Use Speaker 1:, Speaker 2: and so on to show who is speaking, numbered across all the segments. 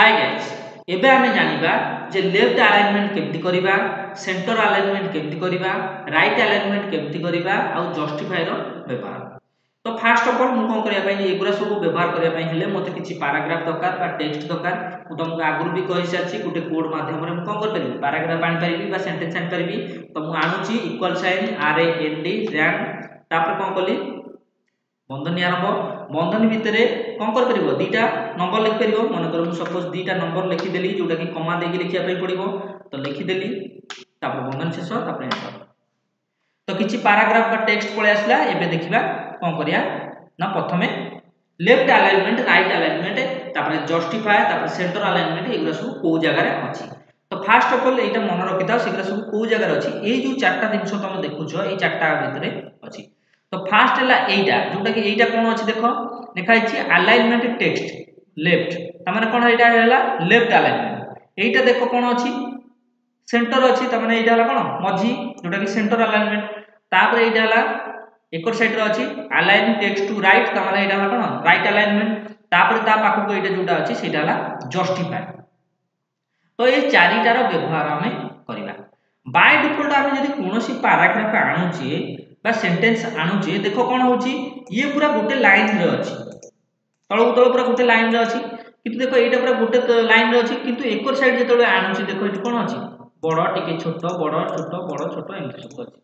Speaker 1: Hi guys एबे आमे जानिबा जे left alignment केमति करिबा सेंटर अलाइनमेंट केमति करिबा राइट अलाइनमेंट केमति करिबा आ जस्टिफाई रो व्यवहार। तो फर्स्ट ऑफ ऑल मु कोन करिया पई एगुरा सब व्यवहार करिया पई हेले मते किछि पैराग्राफ दरकार बा टेक्स्ट दरकार। मु तुमको आगुर भी कहि सारछि गुटे कोड माध्यम रे मु कोन कर परिबी पैराग्राफ आनि परिबी बा सेंटेंस आनि परिबी। तो मु आणुछि equal sign R A N D रैन तापर कोन कली बंधनी आरंभ बंधनी भितरे कौन कर परिबो दीटा नंबर लिख परिबो। मन कर मु सपोज दीटा नंबर लिखि देली जोटा कि कमा देकी लिखिया पई पड़िबो। तो लिखि देली तापर बंधन शेष तापर एंटर। तो किछि पैराग्राफ बा टेक्स्ट पळे आसला। एबे देखिबा कोन करिया ना प्रथमे लेफ्ट अलाइनमेंट राइट अलाइनमेंट तापर जस्टिफाई तापर सेंटर अलाइनमेंट एगुरा सब को जगह रे अछि। तो फर्स्ट ऑफ ऑल एटा मन रखिता सेगुरा सब को जगह रे अछि। ए जो चारटा दिनस तुम देखुछो ए चारटा भितरे अछि। तो फास्ट है एटा जोटा कि एटा कोन अछि देखो लिखा अछि अलाइनमेंट टेक्स्ट लेफ्ट तमाने कोन एटा हैला लेफ्ट अलाइनमेंट। एटा देखो कोन अछि सेंटर अछि तमाने एटा हला कोन मझी जोटा कि सेंटर अलाइनमेंट। तापर एटा हला एकर साइड रे अछि अलाइन टेक्स्ट टू राइट तमाने एटा हला कोन राइट अलाइनमेंट। तापर ता पाखु को एटा जोटा अछि सेटा हला जस्टिफाई। तो ए चारिटार व्यवहार हमें करिबा। बाय डिफॉल्ट हम यदि कोनोसी पैराग्राफ आणुची बा सेंटेंस आणुची देखो कोन होची ये पूरा गोटे लाइन रे अछि तळो तळ पूरा गोटे लाइन रे अछि। किंतु देखो एटा पूरा गोटे लाइन रे अछि किंतु एकर साइड जेतळे आणुची देखो एठी कोन अछि बड़ टिके छोट बड़ छोट एमति सब अछि।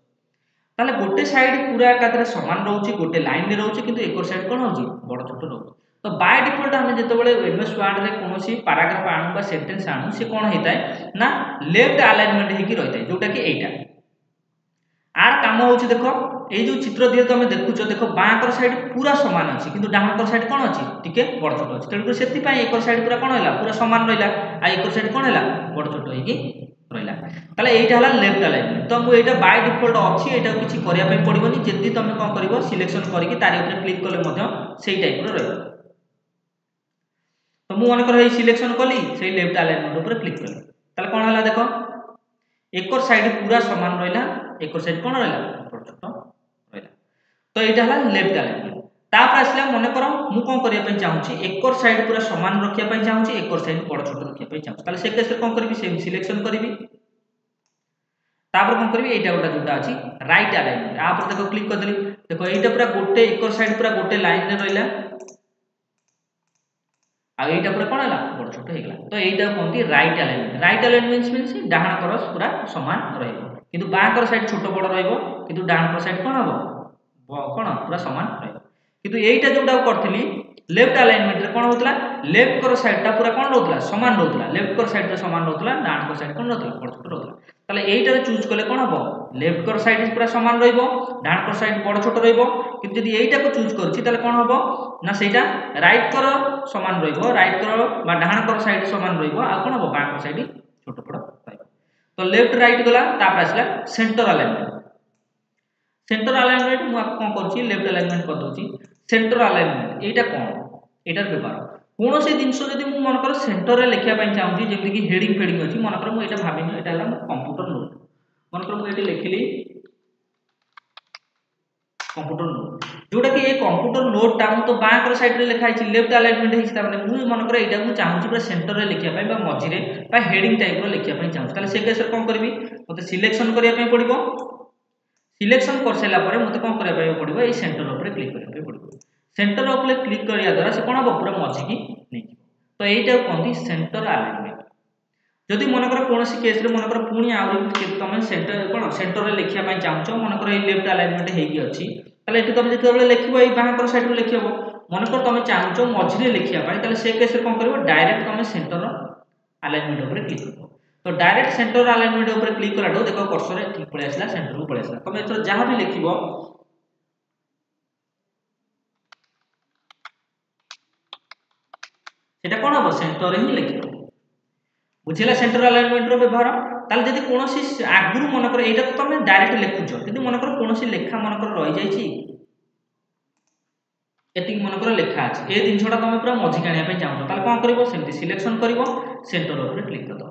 Speaker 1: ताले गोटे साइड पूरा एकातरे समान रहउची गोटे लाइन रे रहउची किंतु एकर साइड कोन होची बड़ छोट रहउची। तो बाय डिफॉल्ट हम जेतବେଳେ एमएस वर्ड रे कोनोसी पैराग्राफ आणु बा सेंटेंस आणु से कोन हेताय ना लेफ्ट अलाइनमेंट हेकी रहिताय जोटा कि एटा आर काम होची देखो ए जो चित्र दिए तुम देखुछ देखो बाकर साइड पूरा समान अछि किंतु डाहाकर साइड कोन अछि टिके बड़ छोट अछि। तेणु सेति पई एकर साइड पूरा कोन हैला पूरा समान रहिला आ एकर साइड कोन हैला बड़ छोट हेकी रहिला। ताले एटा हला लेफ्ट अलाइनमेंट। तो मु एटा बाय डिफॉल्ट अछि एटा किछि करिया पई पड़िबोनी जेति तुम कोन करिवो सिलेक्शन करिकि तारि ऊपर क्लिक कले मध्य सेही टाइप रो रहइबो। तो मु मन कर ए सिलेक्शन कली सेही लेफ्ट अलाइनमेंट ऊपर क्लिक कली ताले कोन हला देखो एकर साइड पूरा समान रहिला एकर साइड कोन रहिला बड़ छोट रहिला। तो एटा हला लेफ्ट अलाइनमेंट। तापर आसला मन कर मु कोन करिया पई चाहूची एकर साइड पूरा समान रखिया पई चाहूची एकर साइड बड़ छोट रखिया पई चाहूची। ताले से केस रे कोन करबी सेम सिलेक्शन करबी तापर कोन करबी एटा गोटा जोटा अछि राइट अलाइनमेंट आ पर देखो क्लिक कर देली देखो एटा पूरा गोटे एकर साइड पूरा गोटे लाइन रे रहिला आ एटा पूरा कोन हला बड़ छोट हे गेला। तो एटा कोनती right alignment. Right alignment means डाहाण कर पूरा समान रहइबो किंतु बां कर साइड छोट बड़ रहइबो किंतु डाहाण कर साइड कोन हबो कोन पूरा समान रहइबो। किंतु एटा जोटा करथिली लेफ्ट अलाइनमेंट रे कोन होतला लेफ्ट कर साइड टा पूरा कोन रहउतला समान रहउतला लेफ्ट कर साइड रे समान रहउतला डाहाण कर साइड कोन रहउतला बड़ छोट रहउतला। ताले एटा रे चूज करले कोन हबो लेफ्ट कर साइड पूरा समान रहइबो डाहाण कर साइड बड़ छोट रहइबो। किंतु यदि एटा को चूज करछि ताले कोन हबो ना सेटा राइट कर समान रहइबो राइट कर बा डाहाण कर साइड समान रहइबो आ कोन हबो बां कर साइड छोट बड़ रहइबो। तो लेफ्ट राइट गला तापर आसला सेंटर अलाइनमेंट। सेंटर अलाइनमेंट मु आप कोन करछि लेफ्ट अलाइनमेंट कर दोछि सेंटर अलाइनमेंट एटा कोन एटार व्यवहार कोनोसी जिंस जदि मु मन कर सेंटर रे लिखिया पई चाहूछि जेमति कि हेडिंग फेडिंग अछि मन कर मु एटा भाबिनो एटा हला कंप्यूटर नोट मन कर मु एटा लिखिली कंप्यूटर नोट जोटा कि ए कंप्यूटर नोट टा तो बां कर साइड रे लिखा अछि लेफ्ट अलाइनमेंट हिच ताने मु मन कर एटा मु चाहूछि पूरा सेंटर रे लिखिया पई बा मझी रे बा हेडिंग टाइप रो लिखिया पई चाहूछि। ताले से केस रे कोन करबी मते सिलेक्शन करिया पई पड़िबो सिलेक्शन कर सेला परे मते कोन करिया पई पड़िबो ए सेंटर ऊपर क्लिक करिया पई पड़िबो। सेंटर ऊपर क्लिक करिया द्वारा से कोन हबो पूरा मझी की नै तो एटा कोनती सेंटर अलाइनमेंट। जदि मन कर कोनोसी केस रे मन कर पुनी आउरी तमे सेंटर कोन सेंटर रे लिखिया पई चाहछो मन कर ए लेफ्ट अलाइनमेंट हेकी अछि ताले एठी तमे जेते लिखिबो ए बां कर साइड रे लिखिबो मन कर तमे चाहछो मझी रे लिखिया पई ताले से केस रे कोन करबो डायरेक्ट तमे सेंटर अलाइनमेंट ऊपर क्लिक करबो। तो डायरेक्ट सेंटर अलाइनमेंट ऊपर क्लिक कराडो देखो कर्सर ठीक पळे आसला सेंटर को पळे आसला। तमे एतो जहां भी लिखिबो सेटा कोन हबो सेंटर रे ही लिखिबो बुझिला सेंटर अलाइनमेंट रो व्यवहार। ताल जदि कोनोसी आगुरु मन कर एटा तो तमे डायरेक्ट लिखुछो जदि मन कर कोनोसी लेखा मन कर रहि जाईछि एति मन कर लेखा अछि ए दिन छोडा तमे पूरा मझी कानिया पे चाहछो ताल कोन करिवो सेमति सिलेक्शन करिवो सेंटर ऊपर क्लिक कर दो।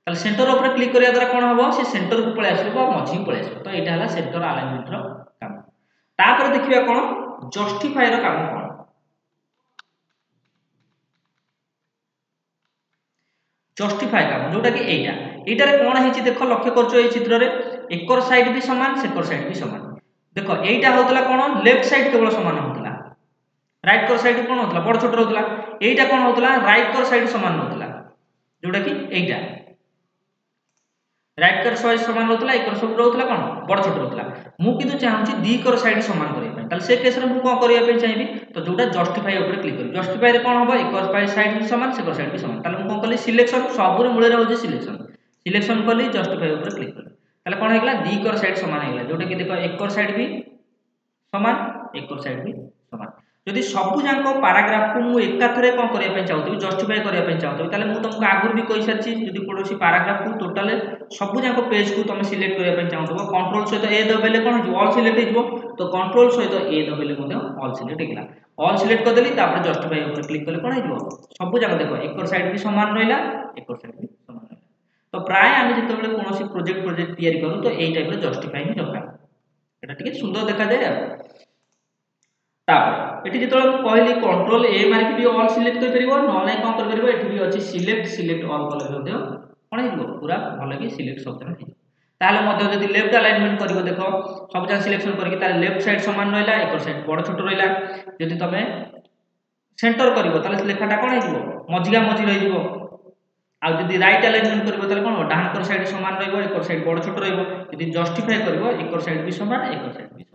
Speaker 1: ताल सेंटर ऊपर क्लिक करिया द्वारा कोन हबो से सेंटर को पळे आसीबो मझी पळे आसीबो। तो एटा हला सेंटर अलाइनमेंट रो काम। तापर देखिबा कोन जस्टिफाई रो काम कोन जस्टिफाई काम जोटा कि एटारे कौन है देख लक्ष्य कर चित्र में एकर साइड भी समान सेकर साइड भी समान देख एटा होतला कौन लेफ्ट साइड केवल समान होतला राइट कर साइड कौन होतला बड़ छोट होतला एटा कौन होतला राइट कर साइड समान होतला जोटा कि एटा राइट कर साइड समान होतला एकर सब होतला कौन बड़ छोट होतला मु किंतु चाहूची दी कर साइड समान करिया पय ताले से केस रे मु कोन करिया पय चाहिबी तो जोटा जस्टिफाई ऊपर क्लिक करी जस्टिफाई रे कोन होबो एकर साइड भी समान सेकर साइड भी समान ताले मु कोन कली सिलेक्शन सब रे मूले रहउची सिलेक्शन कली जस्टिफाई ऊपर क्लिक करी ताले कोन हेगला दी कर साइड समान हेगला जोटा कि देखो एकर साइड भी समान एकर साइड भी समान जदि सबु जांको पैराग्राफ को मु एकाथरे कोन करिया पय चाहतबी जस्टिफाई करिया पय चाहतबी ताले मु तुमको आगुर भी कहि सारछि जदि कोनोसी पैराग्राफ को टोटल सबु जांको पेज को तुम सिलेक्ट करिया पय चाहतबो कंट्रोल सहित ए दबेले कोन हो ऑल सिलेक्ट हेजबो तो कंट्रोल सहित ए दबेले मते ऑल सिलेक्ट हेगला ऑल सिलेक्ट कर देली तापर जस्टिफाई ऊपर क्लिक करले कोन हेजबो सबु जांको देखो एकर साइड भी समान रहला एकर साइड भी समान रहला तो प्राय आमे जेतेबेले कोनोसी प्रोजेक्ट तयारी करू तो एई टाइप रो जस्टिफाई ही दरकार एटा टिके सुंदर देखा जाय तापर एठी जेतोले कहली कंट्रोल ए मार्क भी ऑल सिलेक्ट कर परिबो न नै कोन कर परिबो एठी भी अछि सिलेक्ट ऑल कले मते कोन हेजबो पूरा भले कि सिलेक्ट सब जन हेजबो ताले मते जदि लेफ्ट अलाइनमेंट करिवो देखो सब जन सिलेक्शन करके ताले लेफ्ट साइड समान रहला एकर साइड बड़ छोट रहला जदि तमे सेंटर करिवो ताले लेखाटा कोन हेजबो मझिगा मझि रहिबो आ जदि राइट अलाइनमेंट करिवो ताले कोन डाहान कर साइड समान रहइबो एकर साइड बड़ छोट रहइबो जदि जस्टिफाई करिवो एकर साइड भी समान एकर साइड भी